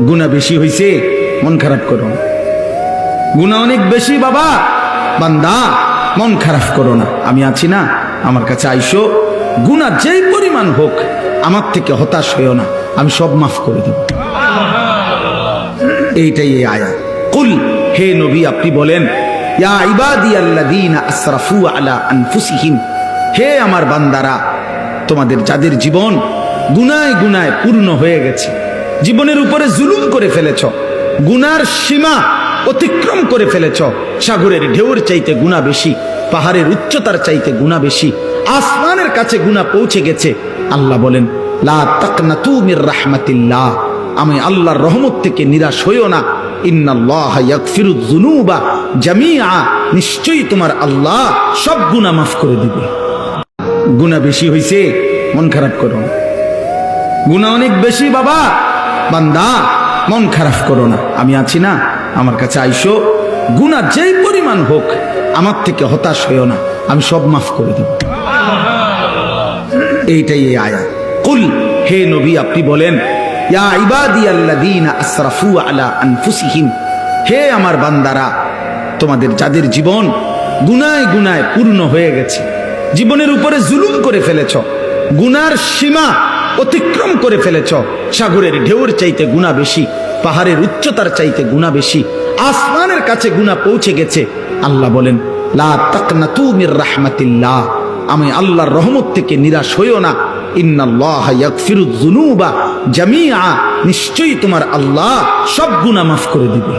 গুনাহ বেশি হইছে, মন খারাপ করো না। গুনাহ অনেক বেশি বাবা, বান্দা মন খারাপ করো না। আমি আছি না, আমার কাছে আইসো, গুনাহ যেই পরিমাণ হোক আমার থেকে হতাশ হইও না, আমি সব মাফ করে দেব। এইটাই এই আয়াত। কুল, হে নবী আপনি বলেন, ইয়া ইবাদিয়াল্লাযীনা আসরাফু আলা আনফুসিহিম, হে আমার বান্দারা, তোমাদের যাদের জীবন গুনায় গুনায় পূর্ণ হয়ে গেছে, জীবনের উপরে জুলুম করে ফেলেছ, গুনার সীমা অতিক্রম করে ফেলেছ, সাগরের ঢেউর চাইতে গুনাহ বেশি, পাহাড়ের উচ্চতার চাইতে গুনাহ বেশি, আসমানের কাছে গুনাহ পৌঁছে গেছে। আল্লাহ বলেন, লা তাকনাতু মির রাহমাতিল্লাহ, আমি আল্লাহর রহমত থেকে নিরাশ হইও না। ইন্নাল্লাহা ইয়াগফিরুয যুনুবা জামিআ, নিশ্চয়ই তোমার আল্লাহ সব গুনাহ মাফ করে দিবে। গুনাহ বেশি হইছে, মন খারাপ করো না। গুনাহ অনেক বেশি বাবা, বান্দা মন খারাপ করো না। আমি আছি না, আমার কাছে আইসো, গুনাহ যেই পরিমাণ হোক আমার থেকে হতাশ হইও না, আমি সব মাফ করে দেব। এইটাই এই আয়াত। কুল, হে নবী আপনি বলেন, ইয়া ইবাদিয়াল্লাযীনা আসরাফু আলা আনফুসিহিম, হে আমার বান্দারা, তোমাদের যাদের জীবন গুনায় গুনায় পূর্ণ হয়ে গেছে, জীবনের উপরে জুলুম করে ফেলেছ, গুনার সীমা অতিক্রম করে ফেলেছ, সাগরের ঢেউর চাইতে গুনাহ বেশি, পাহাড়ের উচ্চতার চাইতে গুনাহ বেশি, আসমানের কাছে গুনাহ পৌঁছে গেছে। আল্লাহ বলেন, লা তাকনাতু মির রাহমাতিল্লাহ, আমি আল্লাহর রহমত থেকে নিরাশ হইও না। ইন্নাল্লাহা ইয়াগফিরুয যুনুবা জামিআ, নিশ্চয়ই তোমার আল্লাহ সব গুনাহ মাফ করে দিবে।